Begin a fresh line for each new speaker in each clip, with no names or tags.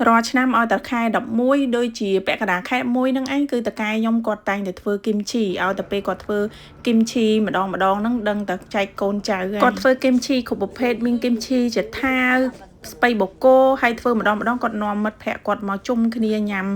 រាល់ឆ្នាំឲ្យតែខែ11ដូចជាពាក់កណ្ដាលខែ1ហ្នឹងឯងគឺតកែខ្ញុំគាត់តែងតែធ្វើគីមឈីឲ្យតែពេលគាត់ធ្វើគីមឈីម្ដងហ្នឹងដឹងតែចែកកូនចៅគាត់ធ្វើគីមឈីគ្រប់ប្រភេទមានគីមឈីចថាស្ពៃបូកូហើយធ្វើម្ដងគាត់នាំមិត្តភ័ក្តិគាត់មកជុំគ្នាញ៉ាំ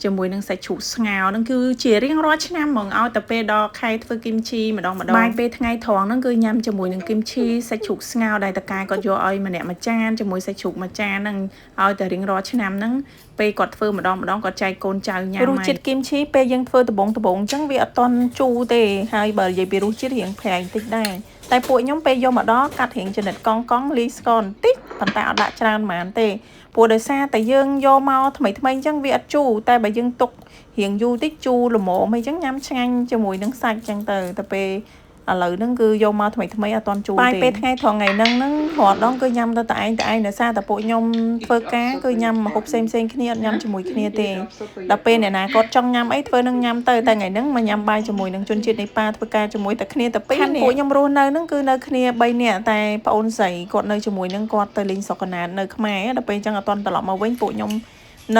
ជាមួយនឹងសាច់ជ្រូកស្ងោរហ្នឹងគឺជារៀងរាល់ឆ្នាំហ្មងឲ្យតែពេលដល់ខែធ្វើគីមឈីម្ដងបាយពេលថ្ងៃត្រង់ហ្នឹងគឺញ៉ាំជាមួយនឹងគីមឈីសាច់ជ្រូកស្ងោរដែលតកែគាត់យកឲ្យម្នាក់មួយចានជាមួយសាច់ជ្រូកមួយចានហ្នឹងឲ្យតែរៀងរាល់ឆ្នាំហ្នឹងពេលគាត់ធ្វើម្ដងគាត់ចែកកូនចៅញ៉ាំរសជាតិគីមឈីពេលយើងធ្វើដបងអញ្ចឹងវាអត់តន់ជូរទេហើយបើនិយាយពីរសជាតិរៀងប្រៃតិចដែរតែពួកខ្ញុំពេលយកមកដល់កាត់រៀងចំណិតកង់លីស្ករបន្តិចប៉ុន្តែអត់ដាក់ច្រើនហ្មងទេព្រោះដោយសារតែយើងយកមកថ្មីអញ្ចឹងវាអត់ជូរតែបើយើងទុករៀងយូរតិចជូរល្មមអីចឹងញ៉ាំឆ្ងាញ់ជាមួយនឹងសាច់ចឹងទៅតែពេលឥឡូវហ្នឹងគឺយកមកថ្មីអត់តន់ជូរទេពេលថ្ងៃត្រង់ថ្ងៃហ្នឹងរាល់ដងគឺញ៉ាំទៅតែឯងដោយសារតែពួកខ្ញុំធ្វើការគឺញ៉ាំម្ហូបផ្សេងគ្នាអត់ញ៉ាំជាមួយគ្នាទេដល់ពេលអ្នកណាគាត់ចង់ញ៉ាំអីធ្វើនឹងញ៉ាំទៅតែថ្ងៃហ្នឹងមកញ៉ាំបាយជាមួយនឹងជនជាតិនេប៉ាល់ធ្វើការជាមួយតែគ្នាតែពីរនាក់ពួកខ្ញុំរស់នៅហ្នឹងគឺនៅគ្នា3នាក់តែប្អូនស្រីគាត់នៅជាមួយនឹងគាត់ទៅលេងស្រុកកណាតនៅខ្មែរដល់ពេលអញ្ចឹងអត់តន់ត្រឡប់មកវិញពួកខ្ញុំ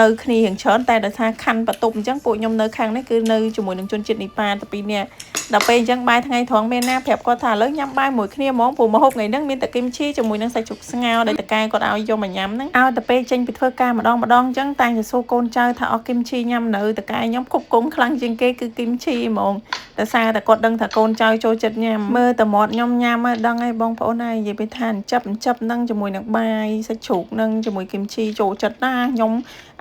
នៅគ្នារៀងច្រើនតែដោយសារខណ្ឌបន្ទប់អញ្ចឹងពួកខ្ញុំនៅខាងនេះគឺនៅជាមួយនឹងជនជាតិនេប៉ាល់តែពីរនាក់ដល់ពេលអញ្ចឹងបាយថ្ងៃត្រង់មានណាប្រាប់គាត់ថាឥឡូវញ៉ាំបាយមួយគ្នាហ្មងព្រោះម្ហូបថ្ងៃហ្នឹងមានតែគីមឈីជាមួយនឹងសាច់ជ្រូកស្ងោរដែលតកែគាត់ឲ្យយកមកញ៉ាំហ្នឹងឲ្យតែពេលចេញពីធ្វើការម្ដងអញ្ចឹងតែងតែសួរកូនចៅថាអស់គីមឈីញ៉ាំនៅតកែខ្ញុំគ្រប់គងខ្លាំងជាងគេគឺគីមឈីហ្មងដោយសារតែគាត់ដឹងថាកូនចៅចូលចិត្តញ៉ាំមើលតែមាត់ខ្ញុំញ៉ាំហើយដឹងហើយបងប្អូនហើយនិយាយពីថាអញ្ចឹបហ្នឹងជាមួយនឹងបាយសាច់ជ្រូកហ្នឹងជាមួយគីមឈីចូលចិត្តណាខ្ញុំ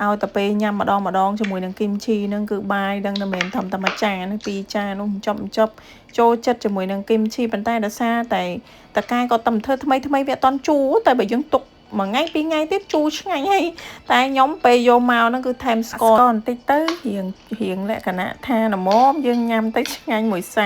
ឲ្យតែពេលញ៉ាំម្ដងជាមួយនឹងគីមឈីហ្នឹងគឺបាយដឹងតែមិនធំតែមួយចានពីរចាននោះចប់ចូលចិត្តជាមួយនឹងគីមឈីប៉ុន្តែដោយសារតែតកែគាត់តែធ្វើថ្មីវាអត់តន់ជូរតែបើយើងទុកមួយថ្ងៃពីរថ្ងៃទៀតជូរឆ្ងាញ់ហើយតែខ្ញុំពេលយកមកហ្នឹងគឺថែមស្ករបន្តិចទៅរៀងលក្ខណៈថាល្មមយើងញ៉ាំទៅឆ្ងាញ់មួយសាច់